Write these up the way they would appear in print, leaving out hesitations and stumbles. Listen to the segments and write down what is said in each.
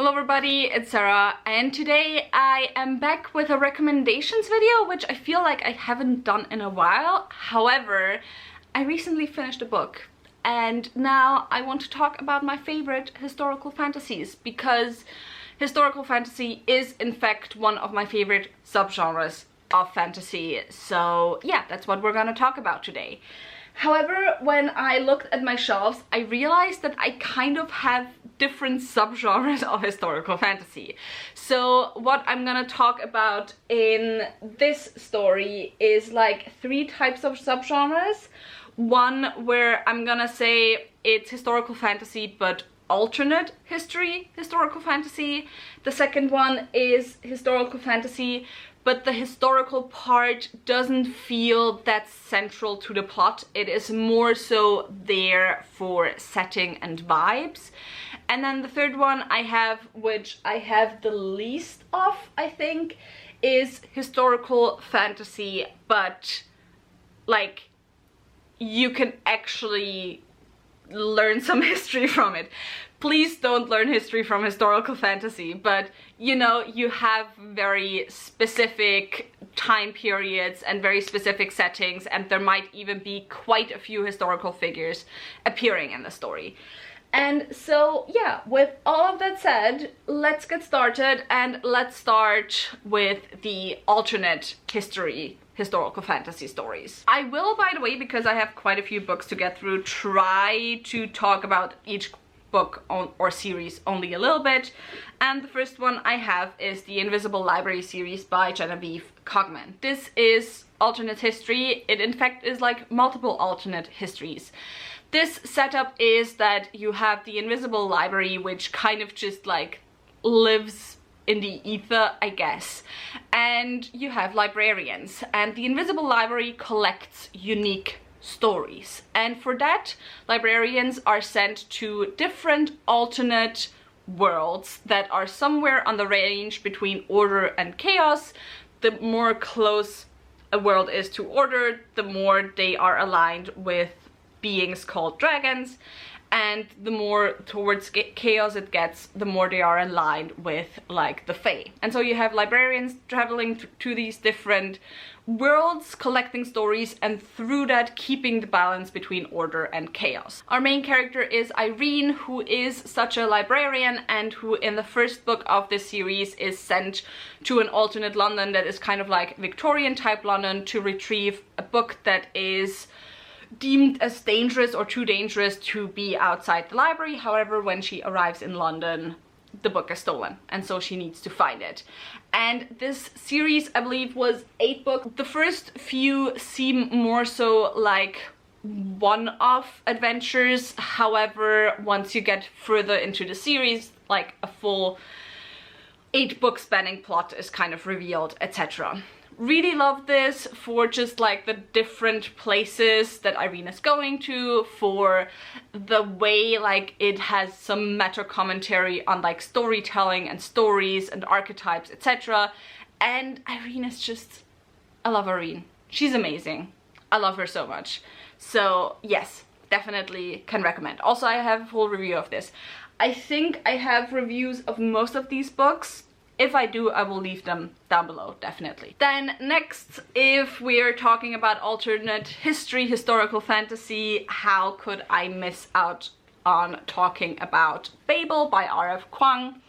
Hello everybody, it's Sarah, and today I am back with a recommendations video, which I feel like I haven't done in a while. However, I recently finished a book, and now I want to talk about my favorite historical fantasies, because historical fantasy is in fact one of my favorite subgenres of fantasy. So yeah, that's what we're gonna talk about today. However, when I looked at my shelves, I realized that I kind of have different subgenres of historical fantasy. So what I'm gonna talk about in this story is like 3 types of subgenres. One where I'm gonna say it's historical fantasy but alternate history historical fantasy. The second one is historical fantasy, but the historical part doesn't feel that central to the plot. It is more so there for setting and vibes. And then the third one I have, which I have the least of, I think, is historical fantasy, but like you can actually learn some history from it. Please don't learn history from historical fantasy, but you know, you have very specific time periods and very specific settings, and there might even be quite a few historical figures appearing in the story. And so yeah, with all of that said, let's get started, and let's start with the alternate historical fantasy stories. I will, by the way, because I have quite a few books to get through, try to talk about each book or series only a little bit. And the first one I have is the Invisible Library series by Genevieve Cogman. This is alternate history. It in fact is like multiple alternate histories. This setup is that you have the Invisible Library, which kind of just like lives in the ether, I guess, and you have librarians, and the Invisible Library collects unique stories, and for that librarians are sent to different alternate worlds that are somewhere on the range between order and chaos. The more close a world is to order, the more they are aligned with beings called dragons, and the more towards chaos it gets, the more they are aligned with like the Fae. And so you have librarians traveling to these different worlds, collecting stories, and through that keeping the balance between order and chaos. Our main character is Irene, who is such a librarian, and who in the first book of this series is sent to an alternate London that is kind of like Victorian type London to retrieve a book that is deemed as dangerous or too dangerous to be outside the library. However, when she arrives in London, the book is stolen, and so she needs to find it. And this series, I believe, was 8 books. The first few seem more so like one-off adventures. However, once you get further into the series, like a full 8-book spanning plot is kind of revealed, etc. Really love this for just like the different places that Irene is going to, for the way like it has some meta commentary on like storytelling and stories and archetypes, etc. And Irene is just, I love Irene. She's amazing. I love her so much. So yes, definitely can recommend. Also, I have a full review of this. I think I have reviews of most of these books. If I do, I will leave them down below, definitely. Then next, if we're talking about alternate history, historical fantasy, how could I miss out on talking about Babel by R.F. Kuang?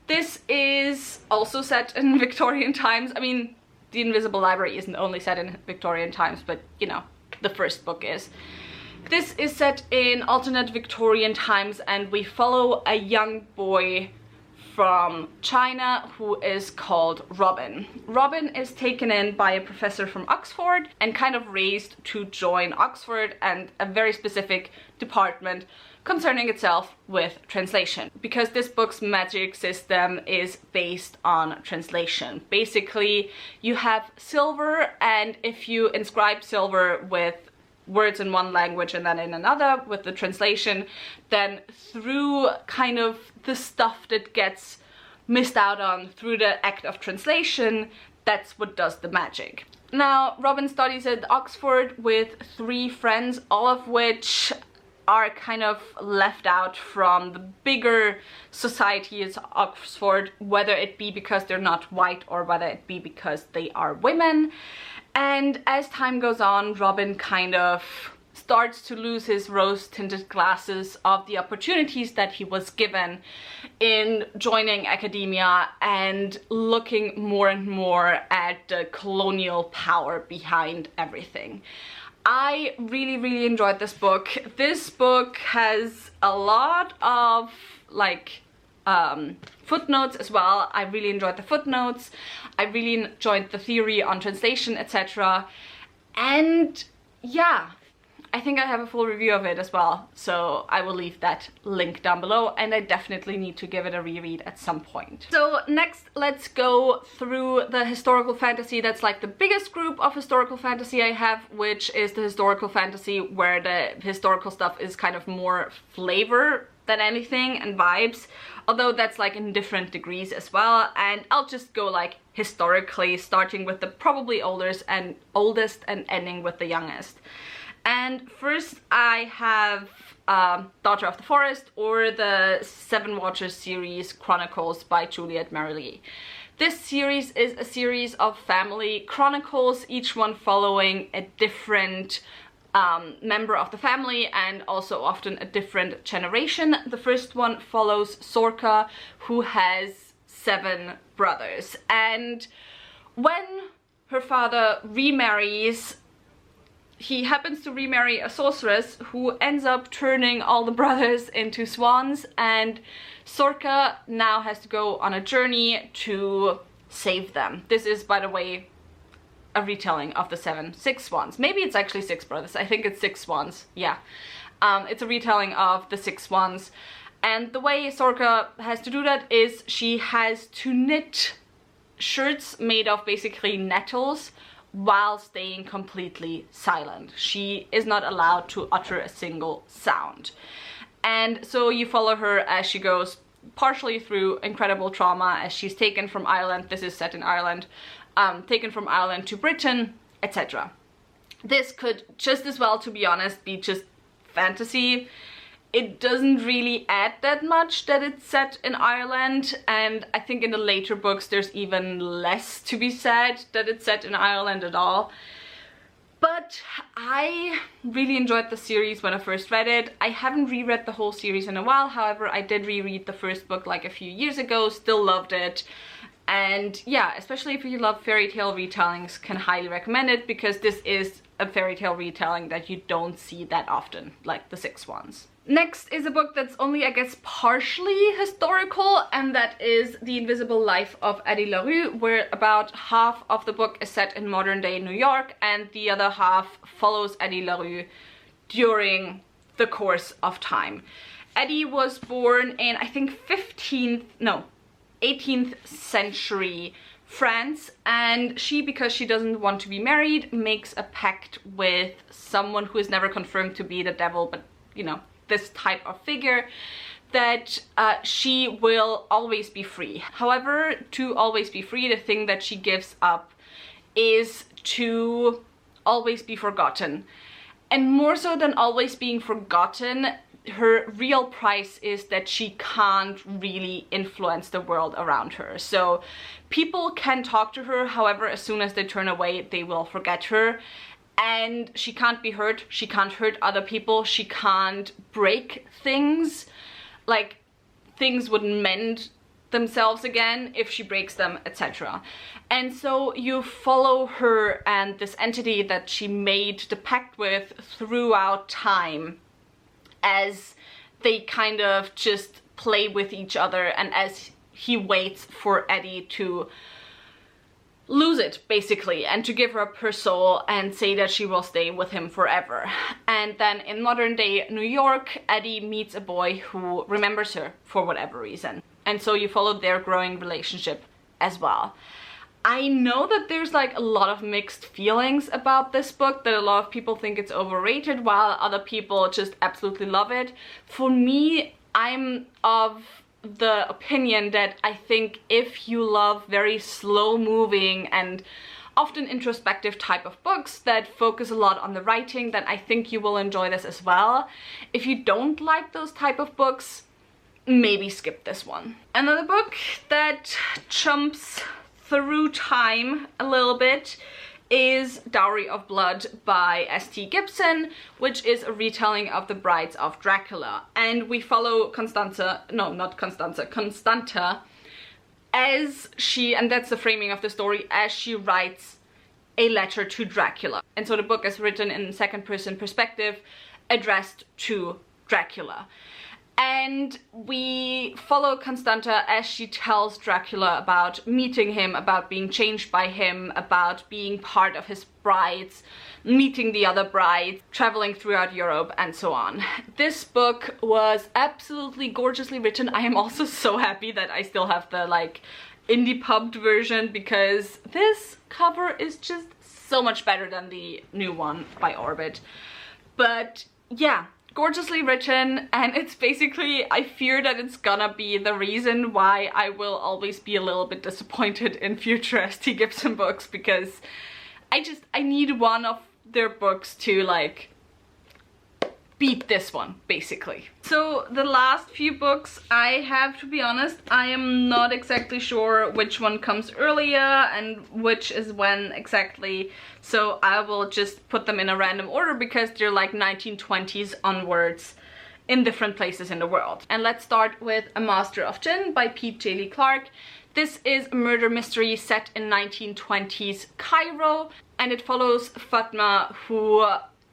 This is also set in Victorian times. I mean, the Invisible Library isn't only set in Victorian times, but you know, the first book is. This is set in alternate Victorian times, and we follow a young boy from China who is called Robin. Robin is taken in by a professor from Oxford and kind of raised to join Oxford and a very specific department concerning itself with translation, because this book's magic system is based on translation. Basically, you have silver, and if you inscribe silver with words in one language and then in another with the translation, then through kind of the stuff that gets missed out on through the act of translation, that's what does the magic. Now, Robin studies at Oxford with 3 friends, all of which are kind of left out from the bigger societies of Oxford, whether it be because they're not white or whether it be because they are women. And as time goes on, Robin kind of starts to lose his rose-tinted glasses of the opportunities that he was given in joining academia and looking more and more at the colonial power behind everything. I really enjoyed this book. This book has a lot of like footnotes as well. I really enjoyed the footnotes. I really enjoyed the theory on translation, etc. And yeah, I think I have a full review of it as well, so I will leave that link down below, and I definitely need to give it a reread at some point. So next, let's go through the historical fantasy that's like the biggest group of historical fantasy I have, which is the historical fantasy where the historical stuff is kind of more flavor than anything and vibes, although that's like in different degrees as well. And I'll just go like historically, starting with the probably oldest and ending with the youngest. And first I have Daughter of the Forest, or the Seven Watchers series Chronicles by Juliet Marillier. This series is a series of family chronicles, each one following a different member of the family and also often a different generation. The first one follows Sorcha, who has 7 brothers, and when her father remarries, he happens to remarry a sorceress who ends up turning all the brothers into swans, and Sorcha now has to go on a journey to save them. This is, by the way, a retelling of the 6 swans. Maybe it's actually 6 brothers. I think it's 6 swans. Yeah. It's a retelling of the 6 swans. And the way Sorcha has to do that is she has to knit shirts made of basically nettles while staying completely silent. She is not allowed to utter a single sound. And so you follow her as she goes partially through incredible trauma, as she's taken from Ireland, this is set in Ireland, taken from Ireland to Britain, etc. This could just as well, to be honest, be just fantasy. It doesn't really add that much that it's set in Ireland, and I think in the later books there's even less to be said that it's set in Ireland at all. But I really enjoyed the series when I first read it. I haven't reread the whole series in a while, however I did reread the first book like a few years ago, still loved it. And yeah, especially if you love fairy tale retellings, can highly recommend it, because this is a fairy tale retelling that you don't see that often, like the 6 Swans. Next is a book that's only, I guess, partially historical, and that is The Invisible Life of Addie LaRue, where about half of the book is set in modern day New York and the other half follows Addie LaRue during the course of time. Addie was born in, I think, 18th century France, and she, because she doesn't want to be married, makes a pact with someone who is never confirmed to be the devil, but you know, this type of figure, that she will always be free. However, to always be free, the thing that she gives up is to always be forgotten. And more so than always being forgotten, her real price is that she can't really influence the world around her. So people can talk to her, however, as soon as they turn away, they will forget her. And she can't be hurt, she can't hurt other people, she can't break things. Like, things wouldn't mend themselves again if she breaks them, etc. And so you follow her and this entity that she made the pact with throughout time, as they kind of just play with each other and as he waits for Addie to lose it, basically, and to give up her soul and say that she will stay with him forever. And then in modern day New York, Addie meets a boy who remembers her for whatever reason. And so you follow their growing relationship as well. I know that there's like a lot of mixed feelings about this book, that a lot of people think it's overrated while other people just absolutely love it. For me, I'm of the opinion that I think if you love very slow moving and often introspective type of books that focus a lot on the writing, then I think you will enjoy this as well. If you don't like those type of books, maybe skip this one. Another book that jumps through time a little bit is Dary of Blood by S.T. Gibson, which is a retelling of The Brides of Dracula. And we follow Constanta, as she, and that's the framing of the story, as she writes a letter to Dracula. And so the book is written in second person perspective, addressed to Dracula. And we follow Constanta as she tells Dracula about meeting him, about being changed by him, about being part of his brides, meeting the other brides, traveling throughout Europe, and so on. This book was absolutely gorgeously written. I am also so happy that I still have the like indie pubbed version, because this cover is just so much better than the new one by Orbit. But yeah, gorgeously written, and it's basically, I fear that it's gonna be the reason why I will always be a little bit disappointed in future S.T. Gibson books, because I need one of their books to like beat this one, basically. So the last few books, I have to be honest, I am not exactly sure which one comes earlier and which is when exactly, so I will just put them in a random order because they're like 1920s onwards in different places in the world. And let's start with A Master of Gin by Pete J. Lee Clarke. This is a murder mystery set in 1920s Cairo, and it follows Fatma, who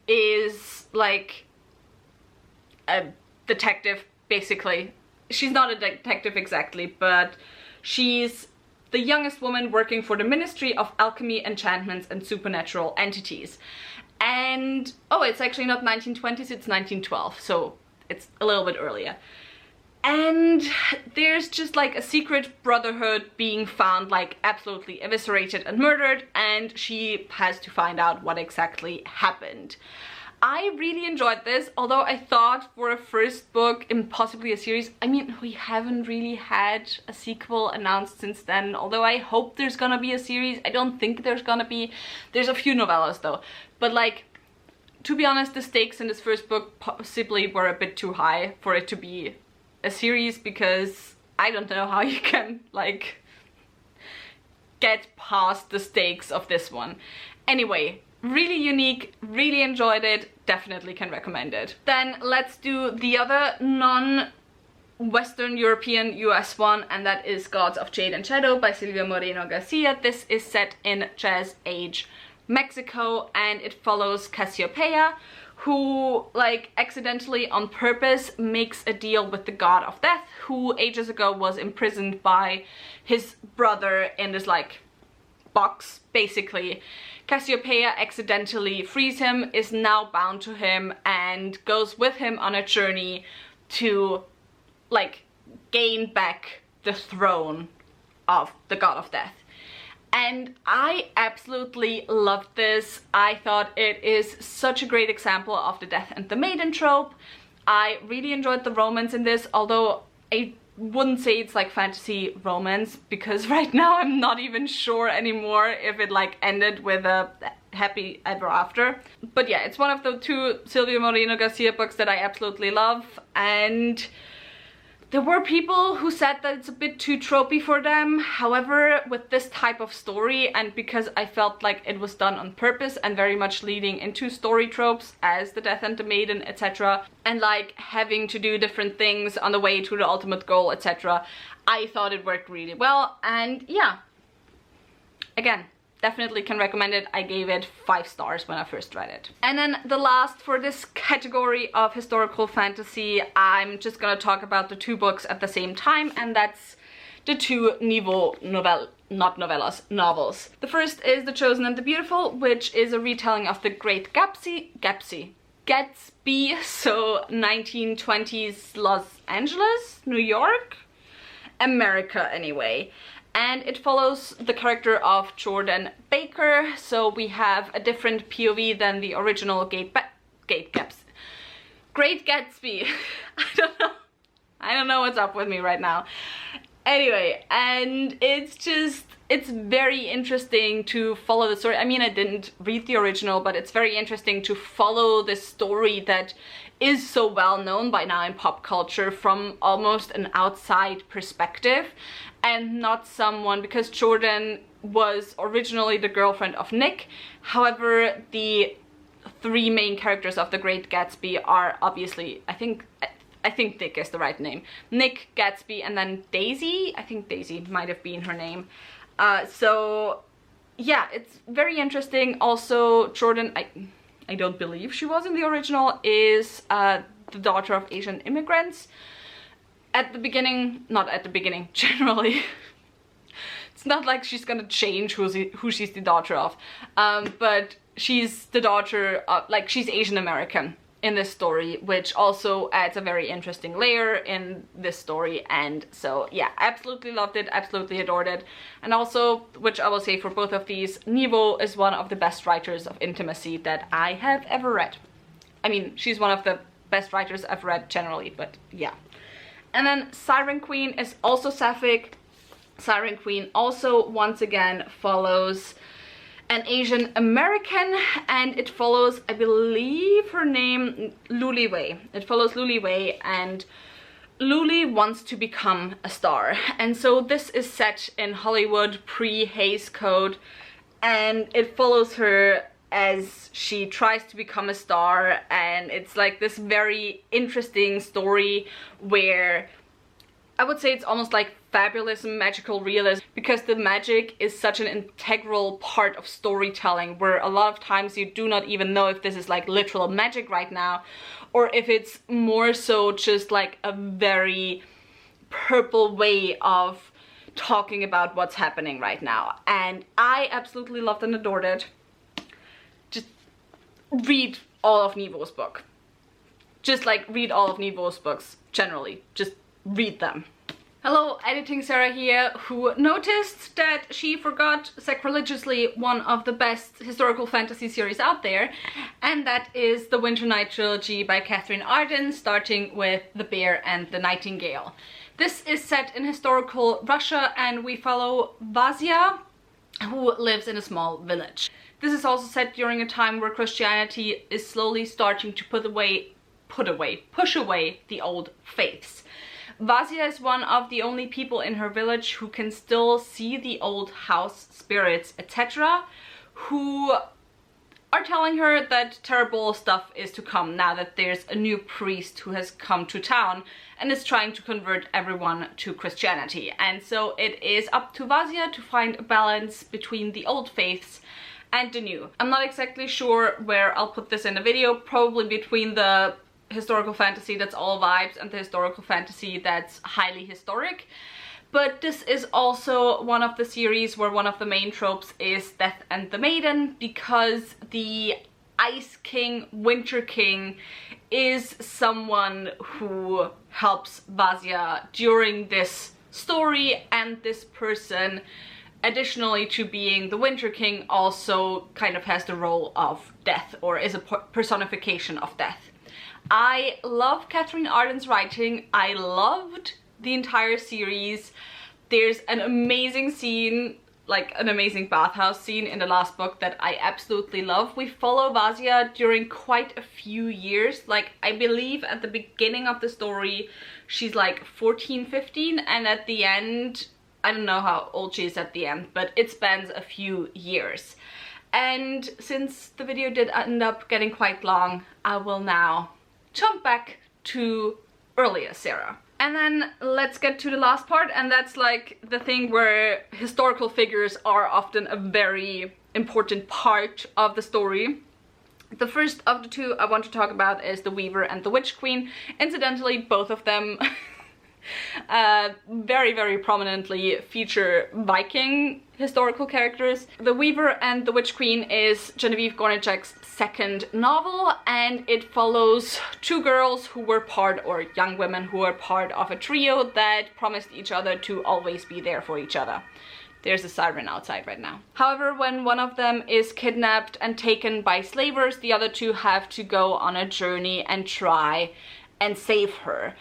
is like a detective, basically. She's not a detective exactly, but she's the youngest woman working for the Ministry of Alchemy, Enchantments, and Supernatural Entities. And, oh, it's actually not 1920s, it's 1912, so it's a little bit earlier. And there's just like a secret brotherhood being found, like absolutely eviscerated and murdered, and she has to find out what exactly happened. I really enjoyed this, although I thought for a first book and possibly a series, I mean, we haven't really had a sequel announced since then, although I hope there's gonna be a series. I don't think there's gonna be. There's a few novellas though, but like, to be honest, the stakes in this first book possibly were a bit too high for it to be a series, because I don't know how you can like get past the stakes of this one. Anyway, really unique, really enjoyed it, definitely can recommend it. Then let's do the other non-Western European US one, and that is Gods of Jade and Shadow by Silvia Moreno Garcia. This is set in Jazz Age Mexico, and it follows Cassiopeia, who like accidentally on purpose makes a deal with the god of death, who ages ago was imprisoned by his brother in this like box, basically. Cassiopeia accidentally frees him, is now bound to him, and goes with him on a journey to like gain back the throne of the god of death. And I absolutely loved this. I thought it is such a great example of the death and the maiden trope. I really enjoyed the romance in this, although I wouldn't say it's like fantasy romance, because right now I'm not even sure anymore if it like ended with a happy ever after. But yeah, it's one of the two Silvia Moreno Garcia books that I absolutely love, and there were people who said that it's a bit too tropey for them. However, with this type of story, and because I felt like it was done on purpose and very much leading into story tropes as the Death and the Maiden, etc., and like having to do different things on the way to the ultimate goal, etc., I thought it worked really well. And yeah, again, definitely can recommend it. I gave it 5 stars when I first read it. And then the last for this category of historical fantasy, I'm just gonna talk about the 2 books at the same time, and that's the 2 novels. The first is The Chosen and the Beautiful, which is a retelling of the Great Gatsby, so 1920s Los Angeles, New York, America anyway. And it follows the character of Jordan Baker, so we have a different POV than the original Great Gatsby. I don't know what's up with me right now. Anyway, and it's just it's very interesting to follow the story. I mean, I didn't read the original, but it's very interesting to follow this story that is so well known by now in pop culture from almost an outside perspective, and not someone, because Jordan was originally the girlfriend of Nick. However, the three main characters of The Great Gatsby are obviously, I think Nick is the right name. Nick, Gatsby, and then Daisy. I think Daisy might have been her name. So yeah, it's very interesting. Also, Jordan, I don't believe she was in the original, is the daughter of Asian immigrants. At the beginning, not at the beginning, generally. It's not like she's gonna change who she's the daughter of, but she's the daughter of, like, she's Asian American in this story, which also adds a very interesting layer in this story. And so yeah, absolutely loved it, absolutely adored it. And also, which I will say for both of these, Nevo is one of the best writers of intimacy that I have ever read. I mean, she's one of the best writers I've read generally, but yeah. And then Siren Queen is also sapphic. Siren Queen also once again follows an Asian American, and it follows, I believe her name, Luli Wei. It follows Luli Wei, and Luli wants to become a star. And so this is set in Hollywood pre-Hays Code, and it follows her as she tries to become a star. And it's like this very interesting story where I would say it's almost like fabulism, magical realism, because the magic is such an integral part of storytelling, where a lot of times you do not even know if this is like literal magic right now, or if it's more so just like a very purple way of talking about what's happening right now. And I absolutely loved and adored it. Just read all of Nevo's book. Just like read all of Nevo's books generally. Just read them. Hello, Editing Sarah here, who noticed that she forgot sacrilegiously one of the best historical fantasy series out there, and that is the Winter Night Trilogy by Catherine Arden, starting with The Bear and the Nightingale. This is set in historical Russia, and we follow Vasia, who lives in a small village. This is also set during a time where Christianity is slowly starting to push away the old faiths. Vasia is one of the only people in her village who can still see the old house spirits, etc., who are telling her that terrible stuff is to come now that there's a new priest who has come to town and is trying to convert everyone to Christianity. And so it is up to Vasia to find a balance between the old faiths and the new. I'm not exactly sure where I'll put this in the video, probably between the historical fantasy that's all vibes and the historical fantasy that's highly historic. But this is also one of the series where one of the main tropes is Death and the Maiden, because the Ice King, Winter King, is someone who helps Vasia during this story, and this person, additionally to being the Winter King, also kind of has the role of death, or is a personification of death. I love Catherine Arden's writing. I loved the entire series. There's an amazing scene, like an amazing bathhouse scene in the last book that I absolutely love. We follow Vasia during quite a few years. Like, I believe at the beginning of the story she's like 14, 15, and at the end, I don't know how old she is at the end, but it spans a few years. And since the video did end up getting quite long, I will now jump back to earlier Sarah. And then let's get to the last part, and that's like the thing where historical figures are often a very important part of the story. The first of the two I want to talk about is the Weaver and the Witch Queen. Incidentally, both of them very, very prominently feature Viking historical characters. The Weaver and the Witch Queen is Genevieve Gornichek's second novel, and it follows two girls who were part, or young women who were part of a trio that promised each other to always be there for each other. There's a siren outside right now. However, when one of them is kidnapped and taken by slavers, the other two have to go on a journey and try and save her.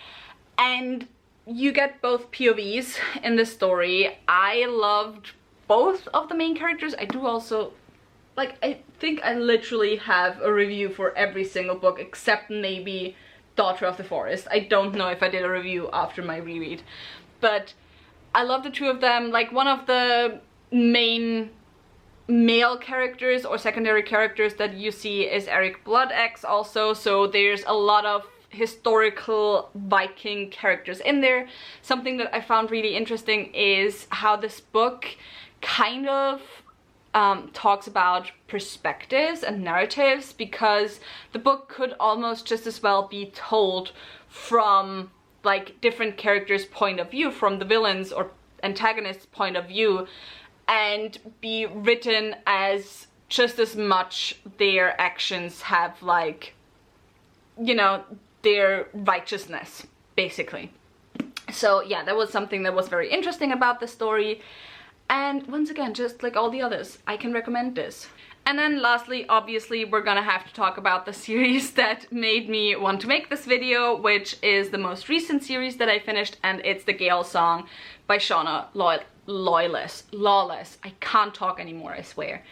And you get both POVs in the story. I loved both of the main characters. I do also, like, I think I literally have a review for every single book except maybe Daughter of the Forest. I don't know if I did a review after my reread, but I love the two of them. Like, one of the main male characters or secondary characters that you see is Eric Bloodaxe also, so there's a lot of historical Viking characters in there. Something that I found really interesting is how this book kind of talks about perspectives and narratives, because the book could almost just as well be told from like different characters' point of view, from the villains or antagonists' point of view, and be written as just as much their actions have, like, you know, their righteousness, basically. So yeah, that was something that was very interesting about the story. And once again, just like all the others, I can recommend this. And then lastly, obviously, we're gonna have to talk about the series that made me want to make this video, which is the most recent series that I finished, and it's the Gail Song by Shauna Lawless. I can't talk anymore, I swear.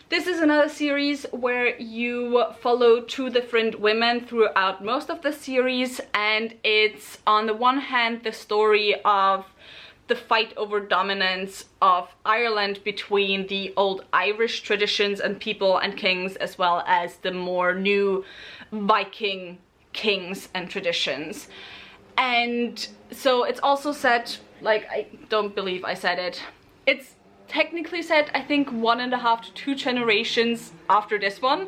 This is another series where you follow two different women throughout most of the series, and it's on the one hand the story of the fight over dominance of Ireland between the old Irish traditions and people and kings, as well as the more new Viking kings and traditions. And so it's also set, like, I don't believe I said it, it's technically set, I think, 1.5 to 2 generations after this one,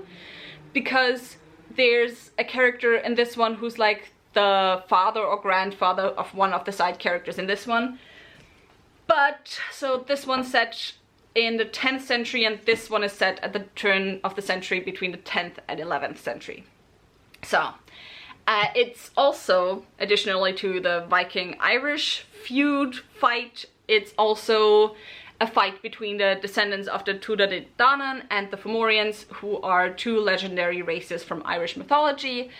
because there's a character in this one who's like the father or grandfather of one of the side characters in this one. But so this one's set in the 10th century, and this one is set at the turn of the century between the 10th and 11th century. So it's also, additionally to the Viking-Irish feud fight, it's also a fight between the descendants of the Tuatha Dé Danann and the Fomorians, who are two legendary races from Irish mythology.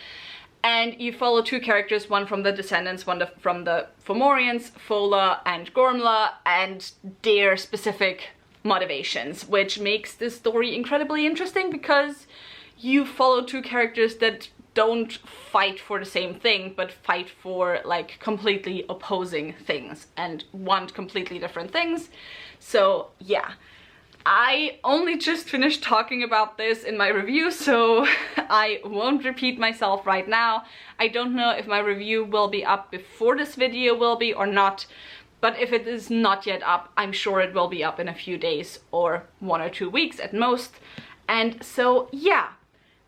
And you follow two characters, one from the descendants, one from the Fomorians, Fola and Gormla, and their specific motivations, which makes this story incredibly interesting, because you follow two characters that don't fight for the same thing, but fight for like completely opposing things and want completely different things. So yeah, I only just finished talking about this in my review, so I won't repeat myself right now. I don't know if my review will be up before this video will be or not, but if it is not yet up, I'm sure it will be up in a few days or 1 or 2 weeks at most. And so yeah,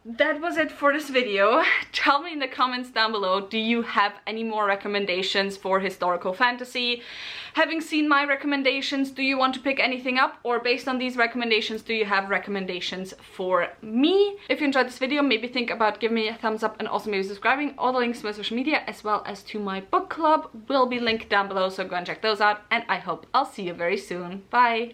that was it for this video. Tell me in the comments down below, do you have any more recommendations for historical fantasy? Having seen my recommendations, do you want to pick anything up? Or based on these recommendations, do you have recommendations for me? If you enjoyed this video, maybe think about giving me a thumbs up and also maybe subscribing. All the links to my social media as well as to my book club will be linked down below, so go and check those out. And I hope I'll see you very soon. Bye!